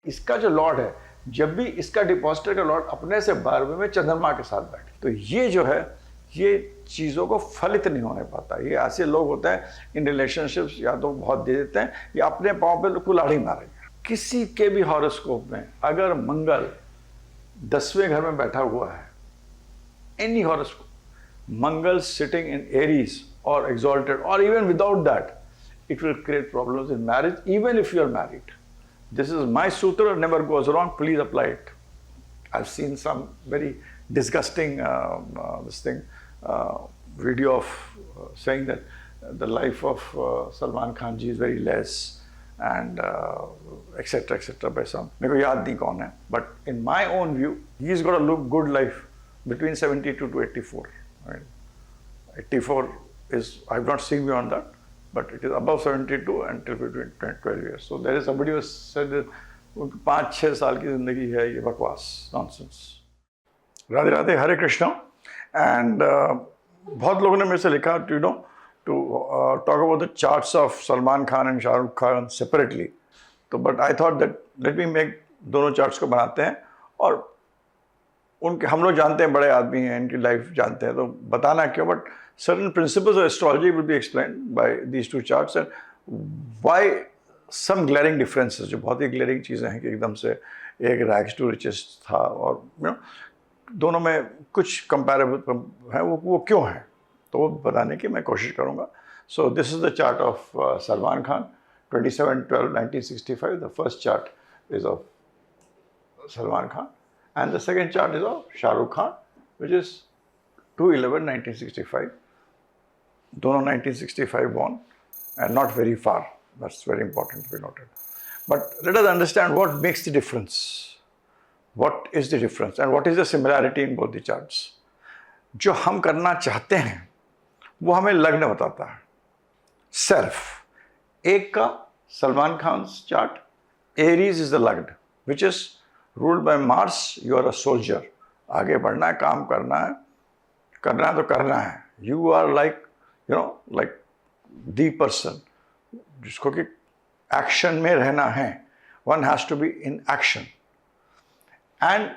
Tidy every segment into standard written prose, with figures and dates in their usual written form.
इसका जो लॉर्ड है, जब भी इसका डिपॉजिटर का लॉर्ड अपने से 12वें में चंद्रमा के साथ बैठे, तो ये जो है ये चीज़ों को फलित नहीं होने पाता। ये ऐसे लोग होते हैं इन रिलेशनशिप्स, या तो बहुत दे देते हैं या अपने पाँव पे कुल्हाड़ी मारेंगे। किसी के भी हॉरोस्कोप में अगर मंगल 10वें घर में बैठा हुआ है, any horoscope, Mangal sitting in Aries और exalted or even without that, it will create problems in marriage even if you are married. This is my sutra, never goes wrong, please apply it. I've seen some very disgusting video of saying that the life of Salman Khan ji is very less and etc by some, मेरे को याद नहीं कौन है, but in my own view he's got a good life between 72 to 84. I mean, 84 is, I've not seen beyond that, but it is above 72 until between 12 years. So there is somebody who said that 5-6 साल की जिंदगी है, ये बकवास, nonsense. Radhe Radhe, Hare Krishna. And बहुत लोगों ने मेरे से लिखा to talk about the charts of Salman Khan and Shah Rukh Khan separately. तो but I thought that let me make दोनों चार्ट्स को बनाते हैं, और उनके हम लोग जानते हैं, बड़े आदमी हैं, इनकी लाइफ जानते हैं, तो बताना क्यों, but certain principles of astrology will be explained by these two charts and why some glaring differences, जो बहुत ही glaring चीज़ें हैं कि एकदम से एक rags to riches था और दोनों में कुछ comparable है, वो क्यों है, तो वो बताने की मैं कोशिश करूँगा। So this is the chart of Salman Khan, 27/12/1965. The first chart is of Salman Khan, and the second chart is of Shah Rukh Khan, which is 2/11/1965. दोनों 1965 born and not very far. That's very important to be noted. But let us understand what makes the difference. What is the difference and what is the similarity in both the charts? जो हम करना चाहते हैं वो हमें लग्न बताता है, सेल्फ। एक का Salman Khan chart, Aries is the lagna, which is ruled by Mars. You are a soldier, आगे बढ़ना है, काम करना है तो करना है। You are like like the person जिसको कि एक्शन में रहना है। One has to be in action. And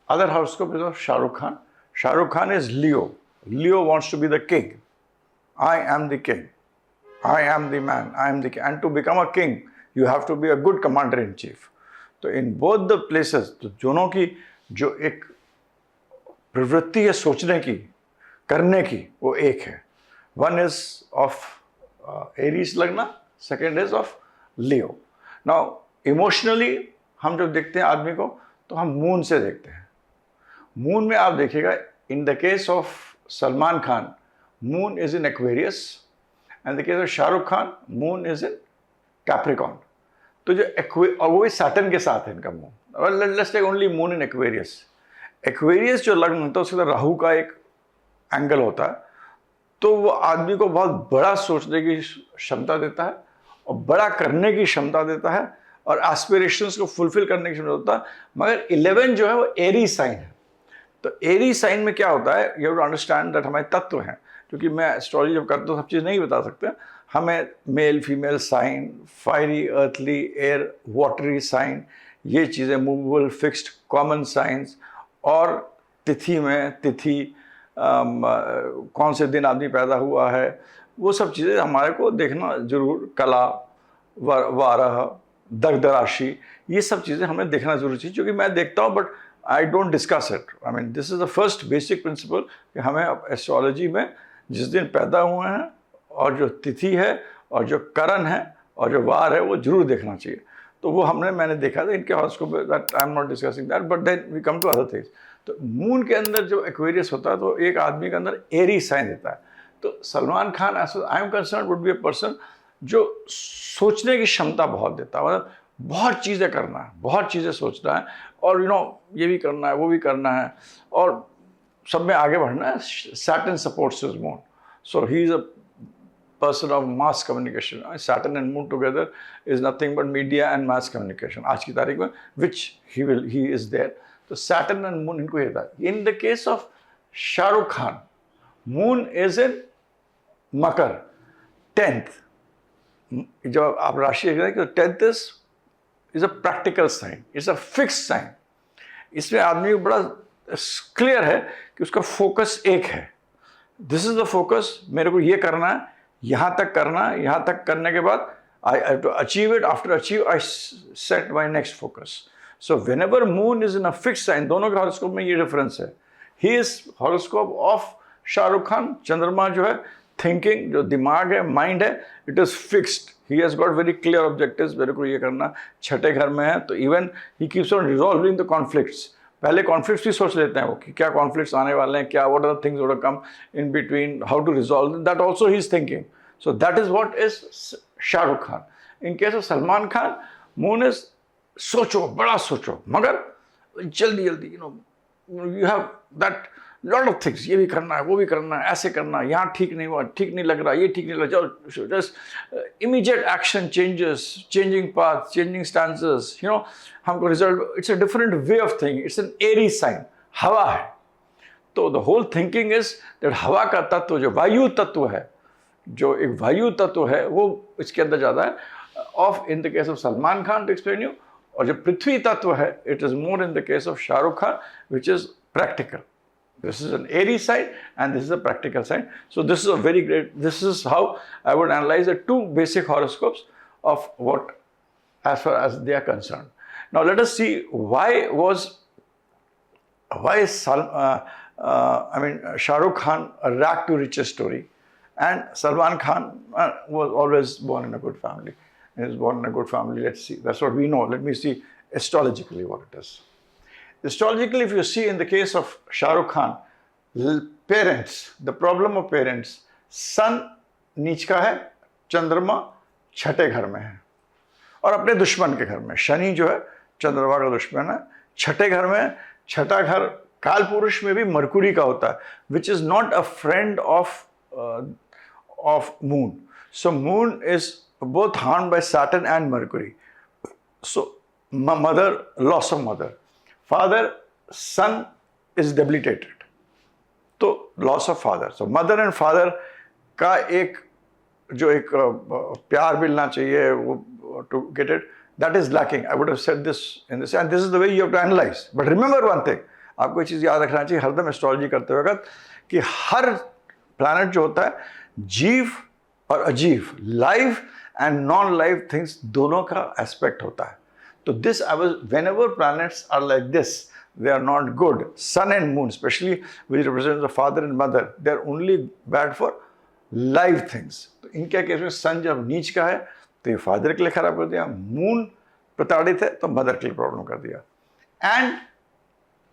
other horoscope is of Shah Rukh Khan. Shah Rukh Khan is Leo. Leo wants to be the king. I am the king. I am the man. I am the king. And to become a king, you have to be a good commander in chief. तो in both the places, तो दोनों की जो एक प्रवृत्ति है सोचने की, करने की, वो एक है। One is of Aries Lagna, second is of Leo. Now, emotionally हम जब देखते हैं आदमी को तो हम मून से देखते हैं। मून में आप देखिएगा, in the case of Salman Khan, moon is in Aquarius, and the case of Shah Rukh Khan, moon is in Capricorn. तो जो और वो भी सैटर्न के साथ है इनका moon. Well, let's take only moon in Aquarius. Aquarius जो लग्न होता है उसके अंदर राहु का एक एंगल होता है, तो वो आदमी को बहुत बड़ा सोचने की क्षमता देता है और बड़ा करने की क्षमता देता है और एस्पिरेशंस को फुलफिल करने की क्षमता देता है। मगर 11 जो है वो एरी साइन है। तो एरी साइन में क्या होता है, you have to understand that हमारे तत्व हैं, क्योंकि मैं एस्ट्रोलॉजी जब करता हूँ सब चीज़ नहीं बता सकते। हमें male female sign, fiery, earthly, air, watery sign, ये चीज़ें मूवेबल, फिक्स्ड, कॉमन साइंस, और तिथि में तिथि कौन से दिन आदमी पैदा हुआ है, वो सब चीज़ें हमारे को देखना जरूर, कला, वारह, दग्ध राशि, ये सब चीज़ें हमें देखना जरूरी चाहिए, क्योंकि मैं देखता हूँ but I don't discuss it. I mean this is the first basic principle कि हमें एस्ट्रोलॉजी में जिस दिन पैदा हुए हैं और जो तिथि है और जो करण है और जो वार है वो जरूर देखना चाहिए। तो वो मैंने देखा था इनके हॉरोस्कोप में, that I am not discussing that, but then we come to other things. तो मून के अंदर जो एक्वेरियस होता है तो एक आदमी के अंदर एरी साइन देता है। तो Salman Khan as I am concern would be a person जो सोचने की क्षमता बहुत देता है, मतलब बहुत चीज़ें करना है, बहुत चीज़ें सोचना है, और ये भी करना है, वो भी करना है, और सब में आगे बढ़ना है। Saturn supports his moon, so he is a person of mass communication. Saturn and Moon together is nothing but media and mass communication. आज की तारीख में, which he is there. तो Saturn and Moon इनको ये था। In the case of Shah Rukh Khan, Moon is in Makar, 10th। जब आप राशि देखें तो 10th is is a practical sign, it's a fix sign. इसमें आदमी को बड़ा क्लियर है कि उसका फोकस एक है, दिस इज द फोकस, मेरे को ये करना है, यहाँ तक करना है, यहाँ तक करने के बाद I have to achieve it, after achieve I set my next focus. So whenever moon is in a fix sign, दोनों के हॉरोस्कोप में ये डिफरेंस है। He is horoscope of Shahrukh Khan, चंद्रमा जो है थिंकिंग, जो दिमाग है, माइंड है, it is fixed, he has got very clear objectives, मेरे को ये करना, छठे घर में है तो even he keeps on resolving the conflicts, पहले कॉन्फ्लिक्ट्स भी सोच लेते हैं वो कि क्या कॉन्फ्लिक्ट्स आने वाले हैं, क्या what are the things that come in between, how to resolve that, also he is thinking. So that is what is Shahrukh Khan. In case of Salman Khan, moon is सोचो, बड़ा सोचो, मगर जल्दी जल्दी, you have that lot of things, ये भी करना है, वो भी करना है, ऐसे करना है, यहाँ ठीक नहीं हुआ, ठीक नहीं लग रहा, ये ठीक नहीं लग रहा, चलो just immediate action, changes, changing path, changing stances, हमको result, it's a different way of thinking, it's an Aries sign, हवा है। तो the whole thinking is that हवा का तत्व, जो वायु तत्व है, जो एक वायु तत्व है, वो इसके अंदर ज़्यादा है, of in the case of Salman Khan to explain you, और जो पृथ्वी तत्व है, it is more in the case of Shahrukh Khan, which is practical. This is an Aries sign and this is a practical sign. So this is a very great, this is how I would analyze the two basic horoscopes of what, as far as they are concerned. Now let us see why Shah Rukh Khan a rag to riches story, and Salman Khan was always born in a good family. He was born in a good family. Let's see. That's what we know. Let me see astrologically what it is. Astrologically, if you see in the case of Shah Rukh Khan, parents, the problem of parents, sun नीच का है, चंद्रमा छठे घर में है, और अपने दुश्मन के घर में, शनि जो है चंद्रमा का दुश्मन है, छठे घर में। छठा घर काल पुरुष में भी मरकुरी का होता है, which is not a friend of moon. So moon is both harmed by Saturn and Mercury. So mother, loss of mother, father, son is debilitated, तो loss of father. So mother and father का एक प्यार मिलना चाहिए, वो to get it, that is lacking. I would have said this in this, and this is the way you have to analyze. But remember one thing, आपको ये चीज़ याद रखना चाहिए हरदम एस्ट्रोलॉजी करते वक्त, कि हर प्लैनेट जो होता है, जीव और अजीव, live and non live things दोनों का एस्पेक्ट होता है। So this, whenever planets are like this, they are not good. Sun and moon, especially which represents the father and mother, they are only bad for live things. तो इनके case में सन जब नीच का है तो ये फादर के लिए खराब कर दिया, मून प्रताड़ित है तो मदर के लिए प्रॉब्लम कर दिया। एंड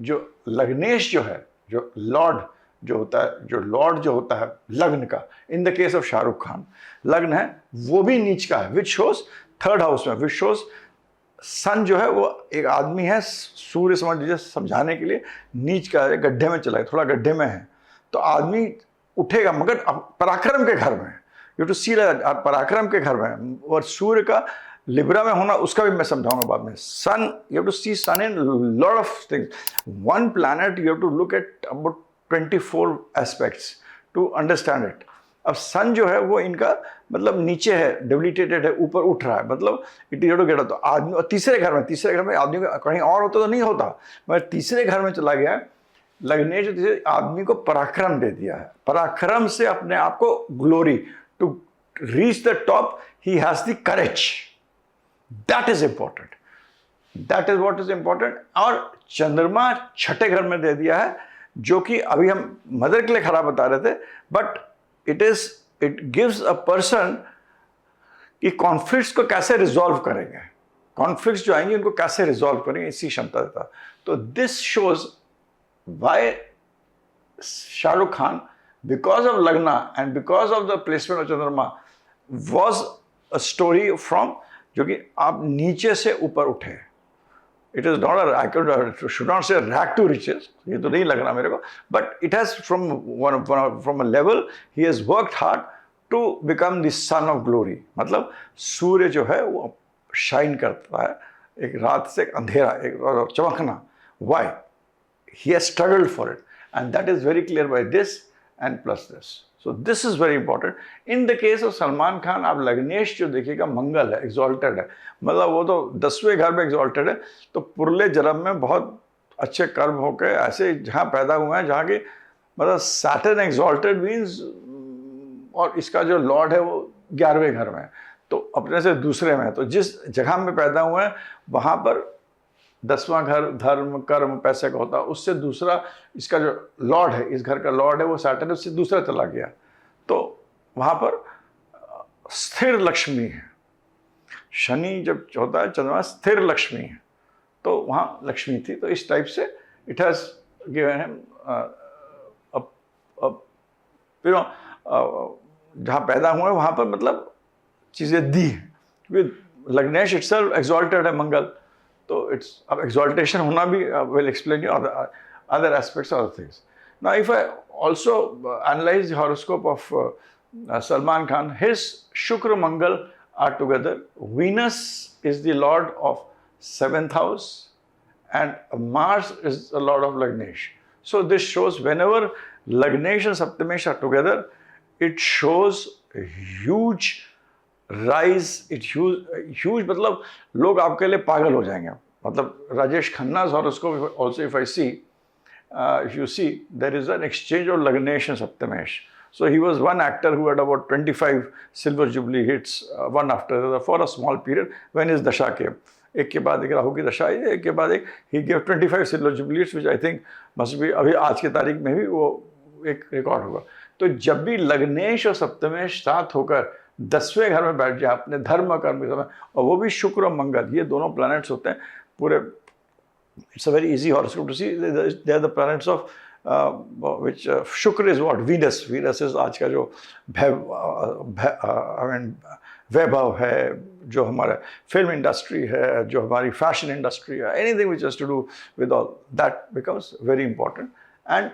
जो लग्नेश जो है, जो लॉर्ड जो होता है लग्न का, इन the case of Shahrukh Khan लग्न है, वो भी नीच का है, विच शोज थर्ड हाउस में, विच शोज सन जो है वो एक आदमी है, सूर्य समझ लीजिए समझाने के लिए, नीच का है, गड्ढे में चला है, थोड़ा गड्ढे में है, तो आदमी उठेगा, मगर पराक्रम के घर में, यू टू सी पराक्रम के घर में। और सूर्य का लिब्रा में होना, उसका भी मैं समझाऊंगा बाद में। Sun, you have to see sun in lot of things, one planet you have to look at about 24 aspects to understand it. अब सन जो है वो इनका मतलब नीचे है, डेबिलिटेटेड है, ऊपर उठ रहा है, मतलब इट इज टू गेट, तो आदमी, और तीसरे घर में आदमी का कहीं और होता तो नहीं होता, मगर तीसरे घर में चला गया, लगने जो आदमी को पराक्रम दे दिया है, पराक्रम से अपने आप को glory, to reach the top he has the courage, that is important, that is what is important. और चंद्रमा छठे घर में दे दिया है, जो कि अभी हम मदर के लिए खराब बता रहे थे, but it gives a person कि कॉन्फ्लिक्ट्स को कैसे रिजॉल्व करेंगे, कॉन्फ्लिक्ट्स जो आएंगे उनको कैसे रिजॉल्व करेंगे, इसी क्षमता देता। तो this shows why Shahrukh Khan, because of lagna and because of the placement of Chandrama, was a story from, जो कि आप नीचे से ऊपर उठे। It is not I should not say rag to riches, ये तो नहीं लग रहा मेरे को, but it has from a level he has worked hard to become the son of glory। मतलब सूर्य जो है वो शाइन करता है, एक रात से एक अंधेरा, एक चमकना। Why? He has struggled for it, and that is very clear by this and plus this. So this is very important. In the case of Salman Khan, आप लग्नेश जो देखिएगा मंगल है, exalted है, मतलब वो तो 10वें घर में exalted है, तो पुरले जन्म में बहुत अच्छे कर्म होकर ऐसे जहाँ पैदा हुए हैं जहाँ की मतलब Saturn exalted means, और इसका जो लॉर्ड है वो 11वें घर में है, तो अपने से दूसरे में है, तो जिस जगह में पैदा हुए हैं वहाँ पर 10वां घर धर्म कर्म पैसे का होता है, उससे दूसरा इसका जो लॉर्ड है, इस घर का लॉर्ड है वो सैटर्न, उससे दूसरा चला गया, तो वहाँ पर स्थिर लक्ष्मी है। शनि जब होता है चंद्रमा स्थिर लक्ष्मी है, तो वहाँ लक्ष्मी थी, तो इस टाइप से इट हैज़ गिवन हिम जहाँ पैदा हुए वहाँ पर मतलब चीज़ें दी हैं, क्योंकि लग्नेश इटसेल्फ एक्सॉल्टेड है मंगल, तो इट्स अब एक्सॉल्टेशन होना भी will explain you other aspects of things. Now if I also analyze the horoscope of Salman Khan, his Shukra Mangal are together. Venus is the lord of 7th house and Mars is the lord of Lagnesh. So this shows whenever Lagnesh and Saptamesh are together, it shows a huge rise, huge मतलब लोग आपके लिए पागल हो जाएंगे, मतलब Rajesh खन्ना's horoscope also if I see, if you see, there is an exchange of Lagnesh and Saptamesh. So he was one actor who had about 25 silver jubilee hits, one after the other for a small period when his dasha came. एक के बाद एक राहु की दशा आई, एक के बाद एक, he gave 25 silver jubilees, which I think must be अभी आज की तारीख में भी वो एक रिकॉर्ड होगा। तो जब भी लग्नेश और सप्तमेश साथ होकर 10वें घर में बैठ जाए अपने धर्म कर्म के समय, और वो भी शुक्र और मंगल, ये दोनों प्लैनेट्स होते हैं पूरे, it's a very easy horoscope to see, they are the planets of which Shukra is what? Venus is आज का जो वैभव है, जो हमारा फिल्म इंडस्ट्री है, जो हमारी फैशन इंडस्ट्री है, anything which has to do with all that becomes very important, and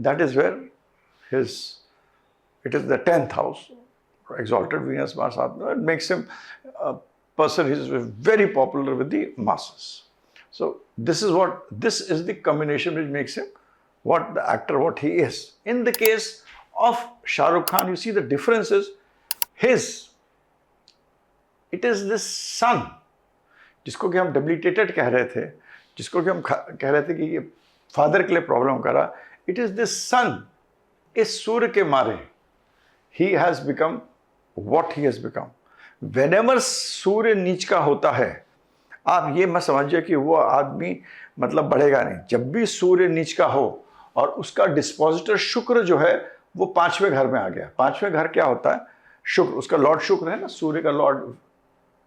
that is where it is the 10th house, exalted Venus Mars, it makes him a person who is very popular with the masses. So this is the combination which makes him what the actor, what he is. In the case of Shah Rukh Khan, you see the difference is it is this sun, जिसको कि हम debilitated कह रहे थे, जिसको कि हम कह रहे थे कि ये फादर के लिए प्रॉब्लम करा, it is this sun, इस सूर्य के मारे he has become what he has become. Whenever सूर्य नीच का होता है, आप ये मत समझिए कि वो आदमी मतलब बढ़ेगा नहीं, जब भी सूर्य नीच का हो और उसका डिस्पोजिटर शुक्र जो है वो 5वें घर में आ गया। 5वें घर क्या होता है? शुक्र, उसका लॉर्ड शुक्र है ना, सूर्य का lord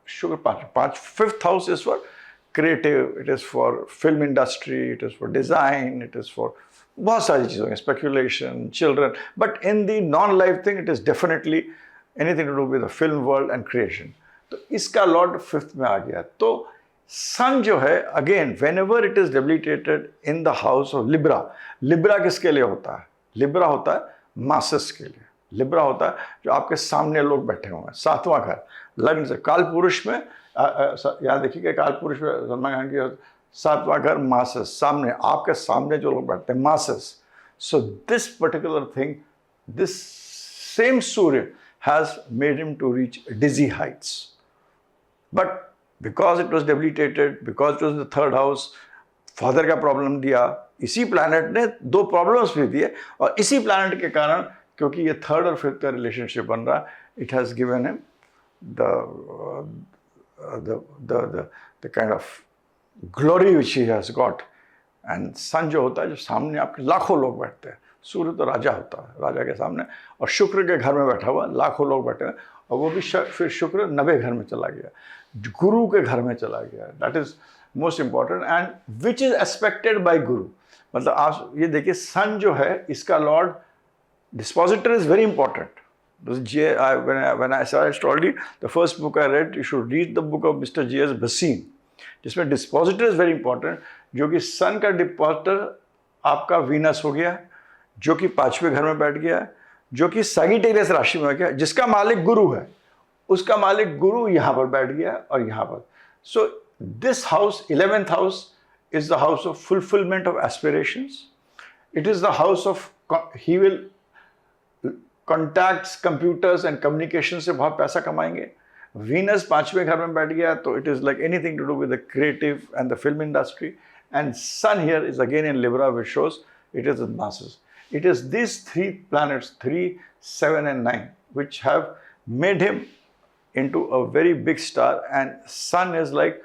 Shukra. 5th house is for creative, it is for film industry, it is for design, it is for बहुत सारी चीज़ों, speculation, children, but in the non life thing it is definitely anything to do with the film world and creation. तो इसका Lord 5th में आ गया। तो सन जो है again whenever it is debilitated in the house of Libra, Libra किसके लिए होता है? लिब्रा होता है मासेस के लिए, लिब्रा होता है जो आपके सामने लोग बैठे हुए हैं। 7वां घर लग्न से, काल पुरुष में याद देखिएगा, काल पुरुष में सलमान खान की 7वां घर मासेस, सामने आपके सामने जो लोग बैठते हैं masses. So this particular thing, this same सूर्य has made him to reach dizzy heights, but because it was debilitated, because it was in the 3rd house, father का प्रॉब्लम दिया, इसी प्लैनेट ने 2 प्रॉब्लम्स भी दिए, और इसी प्लैनेट के कारण क्योंकि ये 3rd और 5th का रिलेशनशिप बन रहा, it has given him the kind of glory which he has got. And sun जो होता है, जो सामने आपके लाखों लोग बैठते हैं, सूर्य तो राजा होता है, राजा के सामने, और शुक्र के घर में बैठा हुआ लाखों लोग बैठे हैं, और वो भी फिर शुक्र 9वें घर में चला गया, गुरु के घर में चला गया। That is most important and which is aspected by Guru. मतलब आप ये देखिए, सन जो है इसका lord dispositor is very important. When I told you the first book I read, you should read the book of Mr. J.S. Bhasin, जिसमें dispositor is very important, जो कि सन का डिस्पोजिटर आपका वीनस हो गया, जो कि 5वें घर में बैठ गया, जो कि सैगिटेरियस राशि में हो गया, जिसका मालिक गुरु है, उसका मालिक गुरु यहाँ पर बैठ गया और यहाँ पर। So this house 11th house is the house of fulfilment of aspirations, it is the house of he will contacts, computers and communication से बहुत पैसा कमाएंगे। वीनस 5वें घर में बैठ गया तो it is like anything to do with the creative and the film industry. And sun here is again in Libra which shows it is in masses. It is these 3 planets, 3, 7 and 9, which have made him into a very big star, and sun is like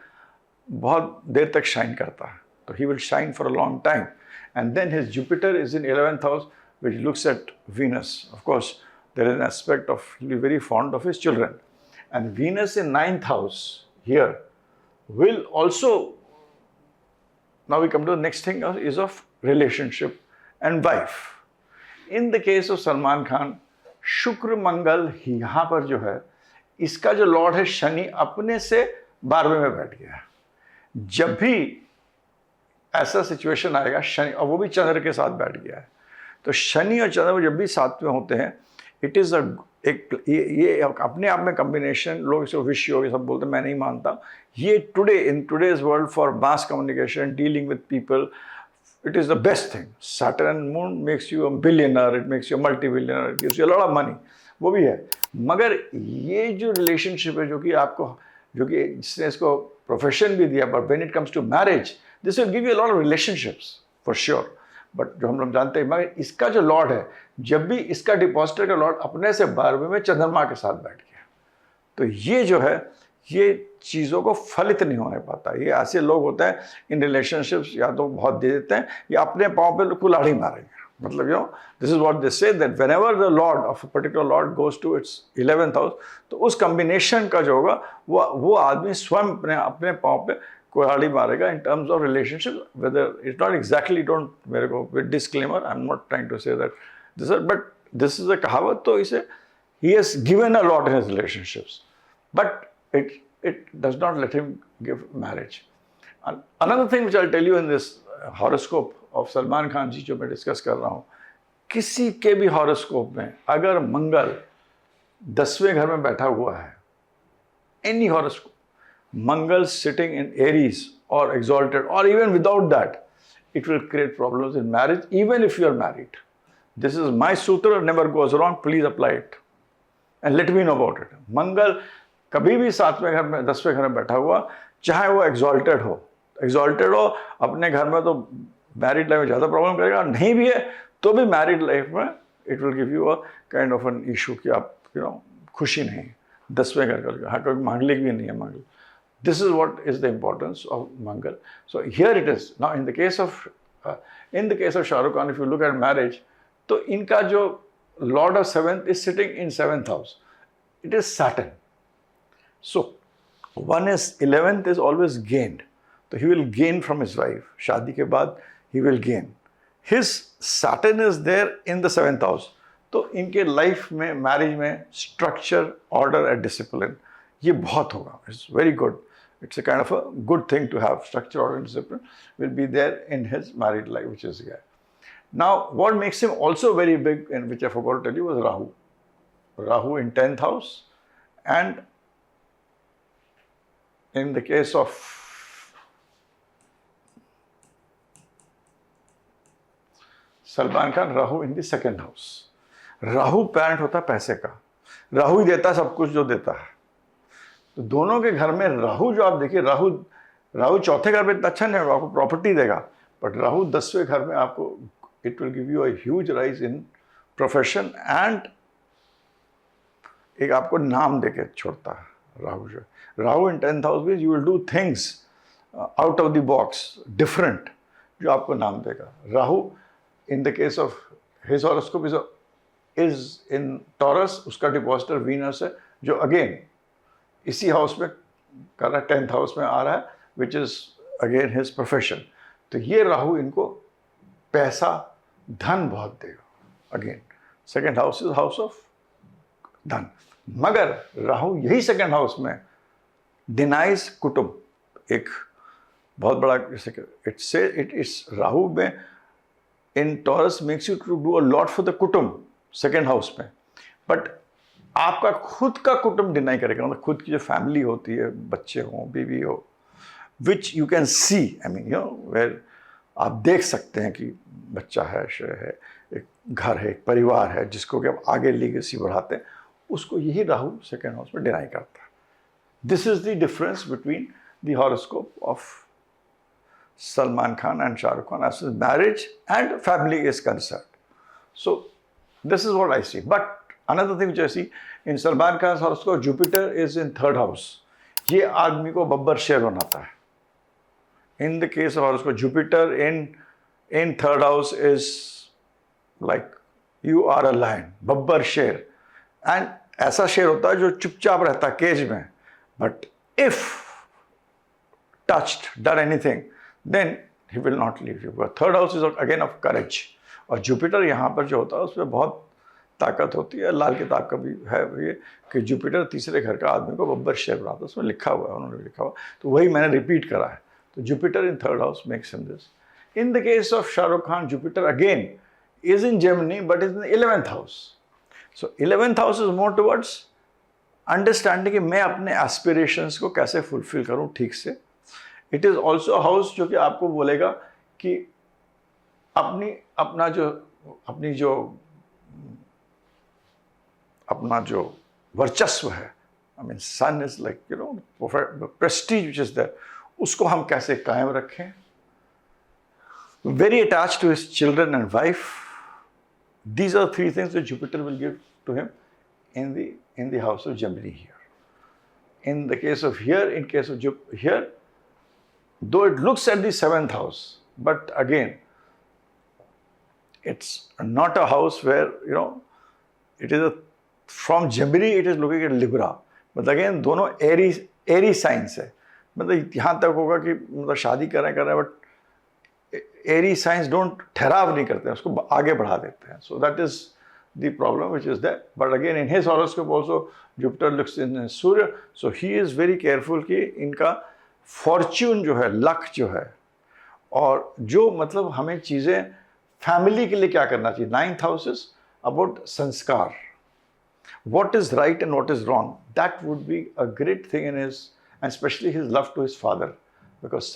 बहुत देर तक shine करता है, तो he will shine for a long time. And then his Jupiter is in 11th house, which looks at Venus. Of course, there is an aspect of he'll be very fond of his children. And Venus in 9th house here will also, now we come to the next thing is of relationship and wife. In the case of Salman Khan, शुक्र मंगल यहाँ पर जो है, इसका जो Lord है शनि अपने से 12वें में बैठ गया है। जब भी ऐसा सिचुएशन आएगा शनि, और वो भी चंद्र के साथ बैठ गया है, तो शनि और चंद्र जब भी साथ में होते हैं, इट इज़ ये अपने आप में कॉम्बिनेशन, लोग इसको विश योग सब बोलते हैं, मैं नहीं मानता। ये today in today's world for mass communication, dealing with people, it is the best thing. Saturn and Moon makes you a billionaire, it makes you a multi-billionaire, it gives you a lot of money. वो भी है, मगर ये जो relationship है जो कि आपको, जो कि जिसने इसको प्रोफेशन भी दिया, but when it comes to marriage, this will give you a lot of relationships for sure. But जो हम लोग जानते हैं, मगर इसका जो लॉर्ड है, जब भी इसका डिपॉजिटर का लॉर्ड अपने से 12वें में चंद्रमा के साथ बैठ गया, तो ये जो है, ये चीज़ों को फलित नहीं होने पाता। ये ऐसे लोग होते हैं इन रिलेशनशिप्स, या तो बहुत दे देते हैं या अपने पाँव पे कुल्हाड़ी मारेंगे। मतलब you know, this is what they say that whenever the lord of a particular lord goes to its 11th house, तो उस कॉम्बिनेशन का जो होगा वो आदमी स्वयं अपने पाँव पे कुल्हाड़ी मारेगा in terms of relationship. Whether it's not exactly, don't मेरे को with disclaimer, I am not trying to say that this, but this is a कहावत, तो इसे he has given a lot in his relationships, but it does not let him give marriage. And another thing which I'll tell you in this horoscope of Salman Khan जी जो मैं discuss कर रहा हूँ, किसी के भी हॉरोस्कोप में अगर मंगल 10वें घर में बैठा हुआ है, any horoscope, Mangal sitting in Aries or exalted or even without that, it will create problems in marriage even if you are married. This is my sutra, never goes wrong, please apply it and let me know about it. मंगल कभी भी 7वें घर में 10वें घर में बैठा हुआ, चाहे वो एग्जॉल्टेड हो, अपने घर में तो मैरिड लाइफ में ज़्यादा प्रॉब्लम करेगा, नहीं भी है तो भी मैरिड लाइफ में it will give you a kind of an issue कि आप खुशी नहीं। 10वें घर का, हाँ, कभी मांगलिक भी नहीं है Mangal. This is what is the importance of Mangal. So here it is now in the case of Shahrukh Khan, if you look at marriage, तो इनका जो lord of 7th is sitting in 7th house, it is Saturn. So, one is 11th is always gained. So he will gain from his wife. शादी के बाद he will gain. His Saturn is there in the 7th house. तो इनके life में, marriage में structure, order and discipline ये बहुत होगा. It's very good. It's a kind of a good thing to have. Structure, order and discipline will be there in his married life, which is here. Now, what makes him also very big, and which I forgot to tell you, was Rahu. Rahu in 10th house, and in the case of Salman Khan, Rahu in the 2nd house. Rahu planet होता है पैसे का, राहु ही देता है सब कुछ जो देता है. तो दोनों के घर में राहु, जो आप देखिए, राहु चौथे घर में इतना अच्छा नहीं होगा, आपको प्रॉपर्टी देगा, बट राहु 10वें घर में आपको, it will give you a huge rise in profession and एक आपको नाम देके छोड़ता है. राहु जो राहु इन 10th हाउस में, you will do things out of the box, different, जो आपको नाम देगा. राहु इन the case of his horoscope is in taurus, उसका डिपॉजिटर वीनस है, जो अगेन इसी हाउस में कर रहा है, 10th हाउस में आ रहा है, which is again his profession. तो ये राहु इनको पैसा, धन बहुत देगा. Again 2nd house is house of धन, मगर राहु यही 2nd हाउस में डिनाइज कुटुंब. एक बहुत बड़ा इट इज राहु में in Taurus makes you to do a lot for the kutumb 2nd house में, बट आपका खुद का कुटुंब डिनाई करेगा. मतलब खुद की जो फैमिली होती है, बच्चे हों, बीवी हो, which you can see, I mean you know, where आप देख सकते हैं कि बच्चा है, श्रेय है, एक घर है, एक परिवार है, जिसको कि आप आगे लीगेसी बढ़ाते हैं, उसको यही राहु सेकेंड हाउस में डिनाई करता है. This is the difference between the horoscope of Salman Khan and Shah Rukh Khan as far as marriage and family is concerned. So this is what I see. But another thing which I see in Salman Khan's horoscope, Jupiter is in third house. ये आदमी को बब्बर शेर बनाता है. In the case of horoscope, Jupiter in third house is like you are a lion, Babbar शेर. And ऐसा शेर होता है जो चुपचाप रहता है केज में. But if touched, done anything, then he will not leave you. But third house is again of courage. और जुपिटर यहाँ पर जो होता है उसमें बहुत ताकत होती है. लाल किताब का भी है ये कि जुपिटर तीसरे घर का आदमी को बब्बर शेर बनाता है. उसमें लिखा हुआ है, उन्होंने लिखा हुआ, तो वही मैंने रिपीट करा है. तो Jupiter in third house makes him this. In the case of Shahrukh Khan, Jupiter again is in Gemini but is in the 11th house. So 11th house is more towards understanding कि मैं अपने aspirations को कैसे fulfill करूँ ठीक से. It is also a house जो कि आपको बोलेगा कि अपना जो वर्चस्व है, I mean sun is like prestige which is there, उसको हम कैसे कायम रखें. Very attached to his children and wife. These are three things that Jupiter will give to him in the house of Gemini here. In the case of here, though it looks at the 7th house, but again, it's not a house where, it is from Gemini, it is looking at Libra. But again, दोनों एरी science है. मतलब यहाँ तक होगा कि मतलब शादी करें बट एरी साइंस डोंट ठहराव नहीं करते हैं, उसको आगे बढ़ा देते हैं. सो that is the problem which is that. But again in his horoscope also Jupiter looks in Surya, so he is very careful कि इनका फॉर्च्यून जो है, लक जो है, और जो मतलब हमें चीज़ें फैमिली के लिए क्या करना चाहिए. 9th हाउस इज अबाउट संस्कार, what is right and what is wrong. That would be a great thing in his, and especially his love to his father, because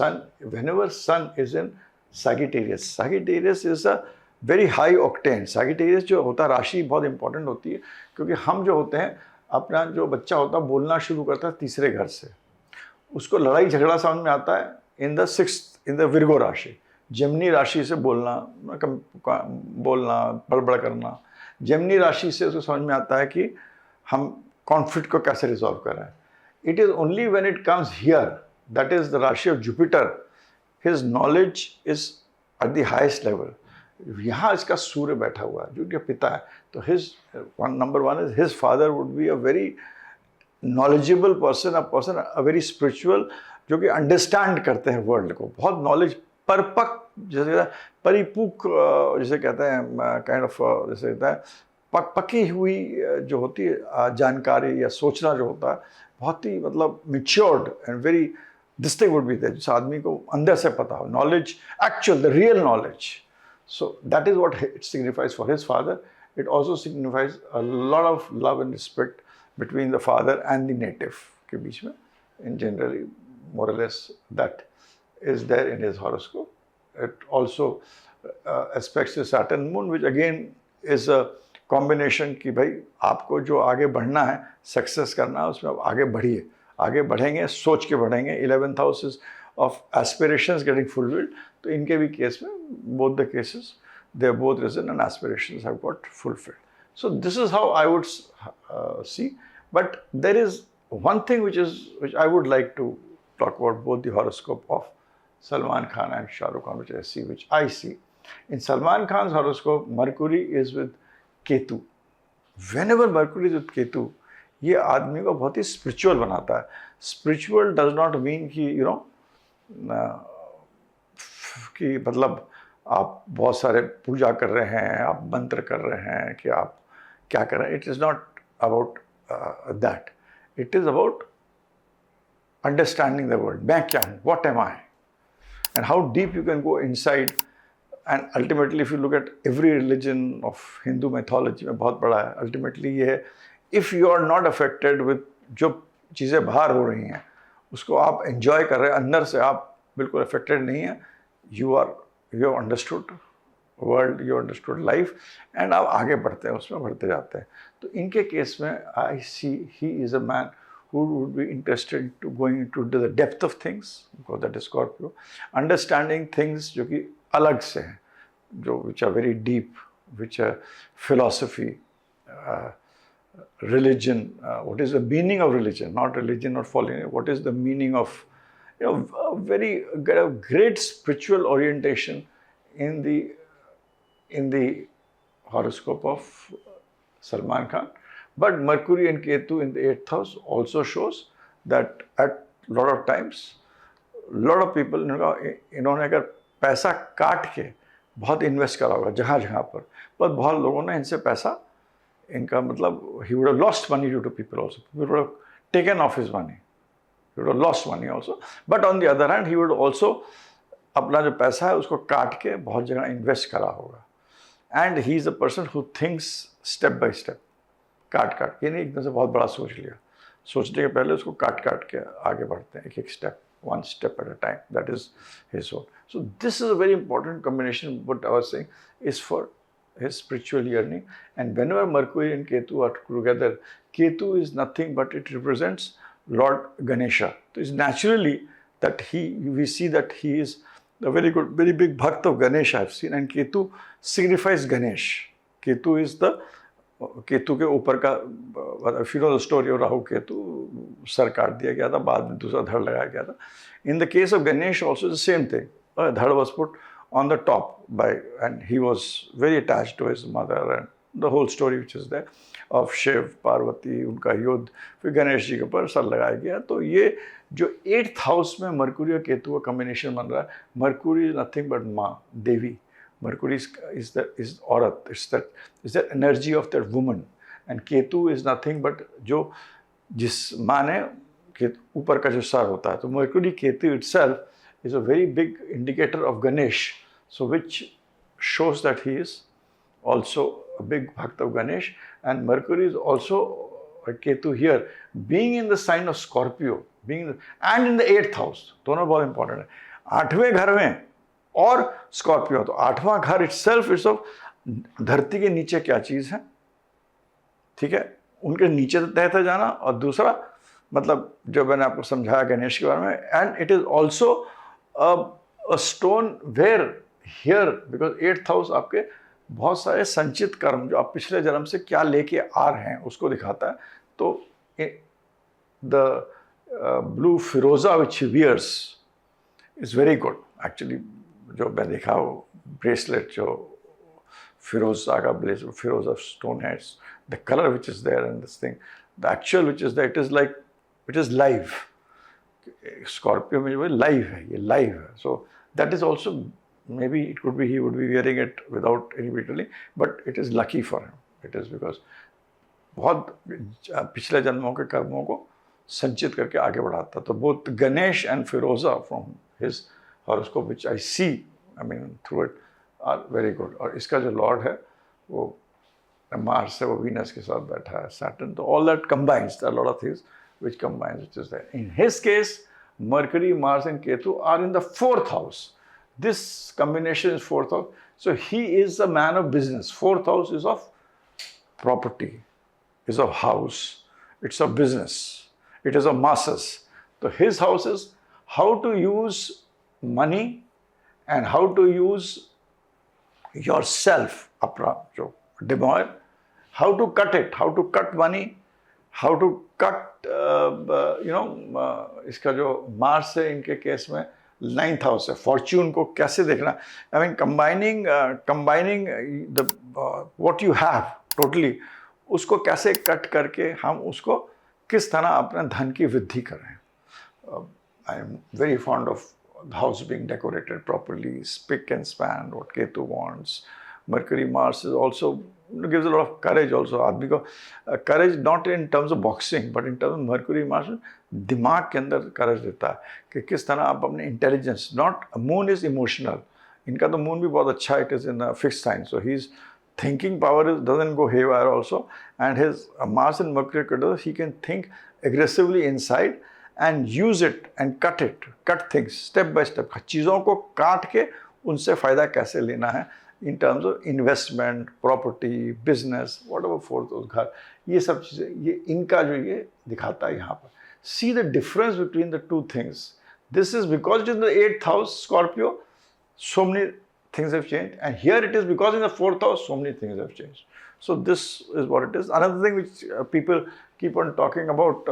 whenever sun is in Sagittarius is a very high octane. Sagittarius जो होता है राशि बहुत important होती है, क्योंकि हम जो होते हैं, अपना जो बच्चा होता है बोलना शुरू करता है तीसरे घर से. उसको लड़ाई झगड़ा समझ में आता है in the 6th, in the Virgo राशि. जेमिनी राशि से बोलना बड़बड़ करना. जेमिनी राशि से उसको समझ में आता है कि हम कॉन्फ्लिक्ट को कैसे रिजॉल्व कर रहे हैं. It is only when it comes here, that is the rashi of Jupiter, his knowledge is at the highest level. यहाँ इसका सूर्य बैठा हुआ है जो कि पिता है, तो his number one is his father would be a very knowledgeable person, a very spiritual, जो कि अंडरस्टैंड करते हैं वर्ल्ड को, बहुत नॉलेज परिपक्व, जैसे परिपूर्ण, जैसे कहते हैं काइंड ऑफ, जैसे कहता है पकी हुई जो होती है जानकारी या सोचना जो होता है, बहुत ही मतलब matured and very this thing would be there, जिस आदमी को अंदर से पता हो, knowledge, actual the real knowledge. So that is what it signifies for his father. It also signifies a lot of love and respect between the father and the native के बीच में. In generally more or less that is there in his horoscope. It also aspects the Saturn moon, which again is a combination कि भाई आपको जो आगे बढ़ना है, सक्सेस करना है, उसमें आप आगे बढ़िए, आगे बढ़ेंगे, सोच के बढ़ेंगे. 11th house is of aspirations getting fulfilled. तो इनके भी केस में, both the cases, they have both risen and aspirations have got fulfilled. So this is how I would see. But there is one thing which I would like to talk about, both the horoscope of Salman Khan and Shah Rukh Khan, which I see. In Salman Khan's horoscope, Mercury is with Ketu. Whenever Mercury is with Ketu, ये आदमी को बहुत ही spiritual बनाता है. Spiritual does not mean कि कि मतलब आप बहुत सारे पूजा कर रहे हैं, आप मंत्र कर रहे हैं, कि आप क्या कर रहे हैं. It is not about that. It is about understanding the world. मैं क्या हूँ? What am I? And how deep you can go inside. And ultimately, if you look at every religion of Hindu mythology, में बहुत बड़ा है. Ultimately ये है, if you are not affected with जो चीज़ें बाहर हो रही हैं, उसको आप enjoy कर रहे हैं, अंदर से आप बिल्कुल affected नहीं हैं, you have understood world, you understood life, and आप आगे बढ़ते हैं, उसमें बढ़ते जाते हैं. तो इनके केस में I see he is a man who would be interested to going into the depth of things, because that is Scorpio, understanding things जो कि अलग से हैं, जो which are very deep, which are philosophy, religion, what is the meaning of religion, not religion, not following it, what is the meaning of, you know, a very great spiritual orientation in the horoscope of Salman Khan. But Mercury and Ketu in the 8th house also shows that at lot of times, lot of people, इन्होंने अगर पैसा काट के बहुत invest करा होगा जहाँ जहाँ पर बहुत लोगों ने इनसे पैसा, इनका मतलब he would have lost money due to people also. People would have taken off his money. He would have lost money also. But on the other hand, he would also अपना जो पैसा है उसको काट के बहुत जगह इन्वेस्ट करा होगा. And he is a person who thinks step by step. काट ये नहीं एकदम से बहुत बड़ा सोच लिया, सोचने के पहले उसको काट के आगे बढ़ते हैं, एक एक step, one step at a time. That is his soul. So this is a very important combination. What I was saying is for his spiritual yearning. And whenever Mercury and Ketu are together, Ketu is nothing but it represents Lord Ganesha. So it's naturally that we see that he is a very big bhakt of Ganesha I've seen, and Ketu signifies Ganesh. Ketu is the Ketu के ऊपर का, if you know the story of Rahu Ketu, sir काट दिया गया था, बाद में दूसरा धड़ लगाया गया था. In the case of Ganesh also the same thing. Dhad was put on the top and he was very attached to his mother, and the whole story which is there of Shiv, Parvati, उनका युद्ध, फिर गणेश जी के ऊपर sir लगाया गया. तो ये जो 8th हाउस में मरकुरी और केतु का कॉम्बिनेशन बन रहा है, मरकुरी इज नथिंग बट माँ, देवी. Mercury is औरत, is that energy of that woman, and Ketu is nothing but जो जिस माँ ने ऊपर का जो सर होता है. तो Mercury Ketu itself is a very big indicator of Ganesh, so which shows that he is also a big bhakt of Ganesh. And Mercury is also Ketu here being in the sign of Scorpio, and in the 8th house. दोनों बहुत important है. 8वें घर में और Scorpio, तो 8वां घर itself is of धरती के नीचे क्या चीज है, ठीक है, उनके नीचे तहता जाना. और दूसरा मतलब जो मैंने आपको समझाया गणेश के बारे में, and it is also a stone where here, because 8th house आपके बहुत सारे संचित कर्म जो आप पिछले जन्म से क्या लेके आ रहे हैं उसको दिखाता है. तो द ब्लू फिरोजा which wears is very good actually. जो मैं देखा वो ब्रेसलेट जो फिरोजा का फिरोजा स्टोन है, the colour which is there and this thing, the actual which is there, it is live. Scorpio में जो है लाइव है, ये लाइव है. So that is also may be it could be he would be wearing it without any telling, but it is lucky for him. It is because बहुत पिछले जन्मों के कर्मों को संचित करके आगे बढ़ाता. तो बोथ गणेश एंड फिरोजा from his horoscope which I see, I mean through it, are very good. और इसका जो लॉर्ड है वो मार्स है, वो वीनस के साथ बैठा है, सैटर्न. तो all that combines, there are a lot of things which combines, which is there. In his case, Mercury, Mars and Ketu are in the 4th house. This combination is 4th house. So he is a man of business. 4th house is of property, is of house, it's of business, it is of masses. So his house is how to use money and how to use yourself, अपना जो demoil, how to cut it, how to cut money, how to cut इसका जो Mars है इनके case में 9th house है, Fortune को कैसे देखना. I mean combining the what you have totally, उसको कैसे कट करके हम उसको किस तरह अपने धन की वृद्धि करें. I am very fond of the house being decorated properly, spick and span, what Ketu wants. Mercury, Mars is also gives a lot of courage also. आदमी को courage not in terms of boxing, but in terms of Mercury, Mars, दिमाग के अंदर courage देता है कि किस तरह आप अपने intelligence, not moon is emotional. इनका तो moon भी बहुत अच्छा है, it is in a fixed sign, so his thinking power doesn't go haywire also, and his Mars and Mercury, he can think aggressively inside and use it and cut things step by step. चीज़ों को काट के उनसे फ़ायदा कैसे लेना है, इन terms of investment, property, business, what ever fourth, घर, ये सब चीज़ें, ये इनका जो ये दिखाता है यहाँ पर. See the difference between the two things. This is because it is in the 8th house, Scorpio, so many things have changed. And here it is because in the 4th house, so many things have changed. So this is what it is. Another thing which people keep on talking about,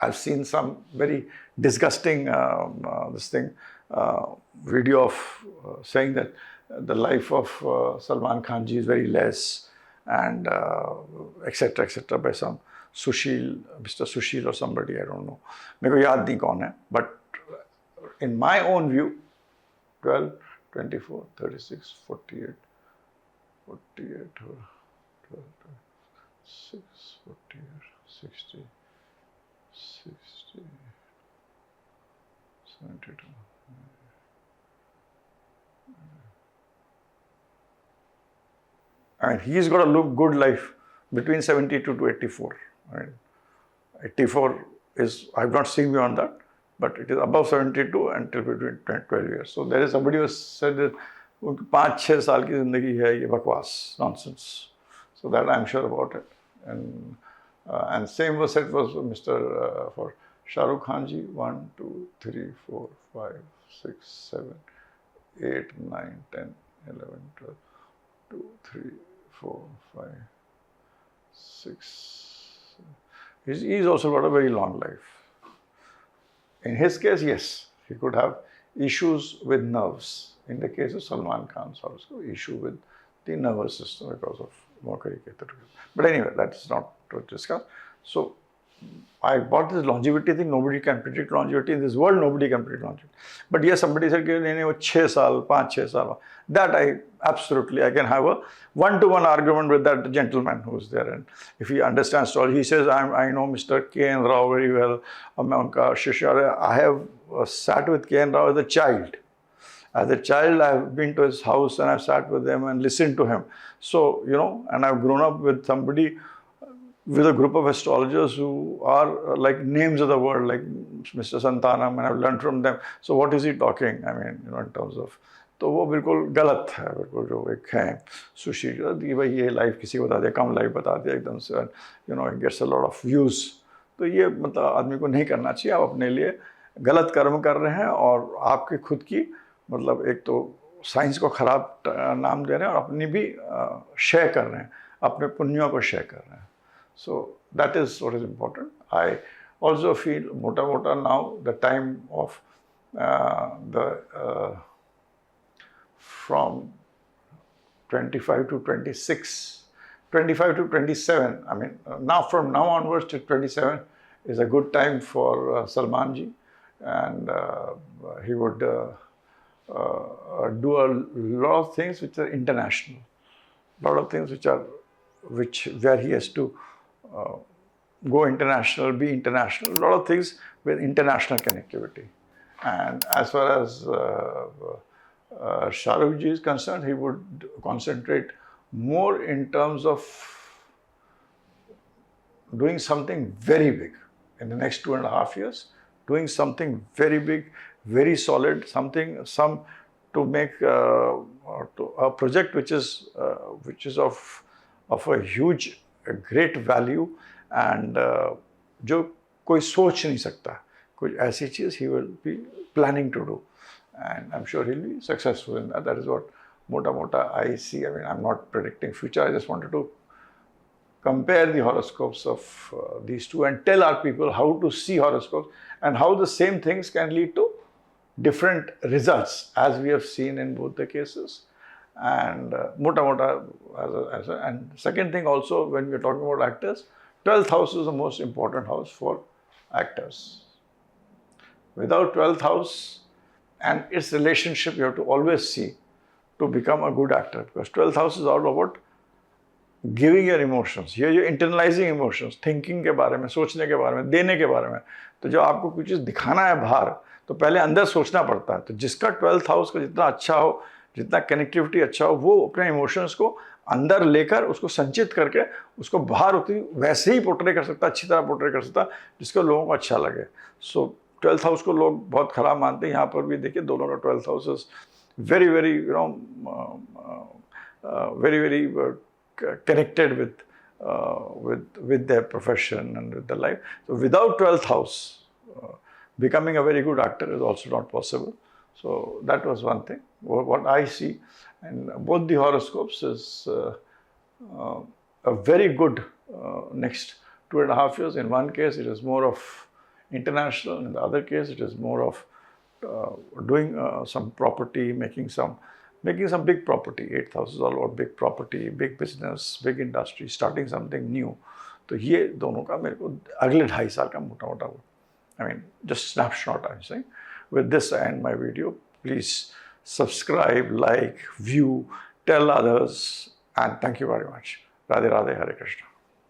I've seen some very disgusting video of saying that the life of Salman Khan ji is very less, and etc. by some Sushil, Mr. Sushil or somebody, I don't know. मेरे को याद नहीं कौन है. But in my own view, 12, 24, 36, 48, 48, 12, 6, 48, 60, 60, 72. And he's got a good life between 72 to 84. I mean, 84 is, I've not seen beyond that, but it is above 72 until between 12 years. So there is somebody who said that 5-6 साल की ज़िंदगी है ये बकवास, nonsense. So that I'm sure about it. And same was said was Mr. For Shah Rukh Khan ji, 1, 2, 3, 4, 5, 6, 7, 8, 9, 10, 11, 12, 2, 3, 4, 5, 6. He's also got a very long life. In his case, yes, he could have issues with nerves. In the case of Salman Khan's also issue with the nervous system because of Mercury Ketu. But anyway, that's not to discuss. So I bought this longevity thing. Nobody can predict longevity in this world. Nobody can predict longevity. But yes, somebody said, "No, 6 साल, 5-6 साल." That I can have a one-to-one argument with that gentleman who's there. And if he understands astrology, he says, "I know Mr. K.N. Rao very well. I have sat with K.N. Rao as a child. As a child, I've been to his house and I've sat with him and listened to him. So, and I've grown up with somebody, with a group of astrologers who are like names of the world, like Mr. Santanam, and I've learned from them. So what is he talking? I mean, in terms of, तो वो बिल्कुल गलत है, बिल्कुल जो एक है सुशील कि भाई ये लाइफ किसी को बता दिया, कम लाइफ बता दिया एकदम से, it gets a lot of views. तो ये मतलब आदमी को नहीं करना चाहिए. आप अपने लिए गलत कर्म कर रहे हैं और आपकी खुद की मतलब एक तो साइंस को ख़राब नाम दे रहे हैं और अपनी भी शेयर कर रहे हैं, अपने पुण्यों को शेयर कर रहे हैं. So that is what is important. I also feel mota now the time of from 25 to 26, 25 to 27. I mean, from now onwards to 27 is a good time for Salman ji, and he would do a lot of things which are international, a lot of things where he has to go international, be international, a lot of things with international connectivity. And as far as Shah Rukh ji is concerned, he would concentrate more in terms of doing something very big in the next 2.5 years, doing something very big, very solid, to make a project which is of a huge, great value, and जो कोई सोच नहीं सकता, कुछ ऐसी चीज़ he will be planning to do, and I'm sure he'll be successful in that. That is what mota I see. I mean, I'm not predicting future. I just wanted to compare the horoscopes of these two and tell our people how to see horoscopes and how the same things can lead to different results, as we have seen in both the cases. And and second thing also, when we are talking about actors, 12th house is the most important house for actors. Without 12th house and its relationship, you have to always see to become a good actor, because 12th house is all about giving your emotions. Here you're internalizing emotions, thinking के बारे में, सोचने के बारे में, देने के बारे में. तो जब आपको कुछ चीज़ दिखाना है बाहर, तो पहले अंदर सोचना पड़ता है. तो जिसका 12th हाउस का जितना अच्छा हो, जितना कनेक्टिविटी अच्छा हो, वो अपने इमोशंस को अंदर लेकर उसको संचित करके उसको बाहर उतनी वैसे ही पोर्ट्रे कर सकता, अच्छी तरह पोर्ट्रे कर सकता, जिसको लोगों को अच्छा लगे. सो ट्वेल्थ हाउस को लोग बहुत खराब मानते हैं, यहाँ पर भी देखिए दोनों का twelfth house is very, very, very, very connected with their profession and with their life. So without 12th house, becoming a very good actor is also not possible. So that was one thing. What I see, and both the horoscopes is a very good next 2.5 years. In one case, it is more of international. In the other case, it is more of doing some property, making some big property. 8th house is all about big property, big business, big industry, starting something new. तो ये दोनों का मेरे को अगले 2.5 साल का मोटा मोटा, I mean, just snapshot I'm saying. With this I end my video. Please subscribe, like, view, tell others, and thank you very much. Radhe Radhe, Hare Krishna.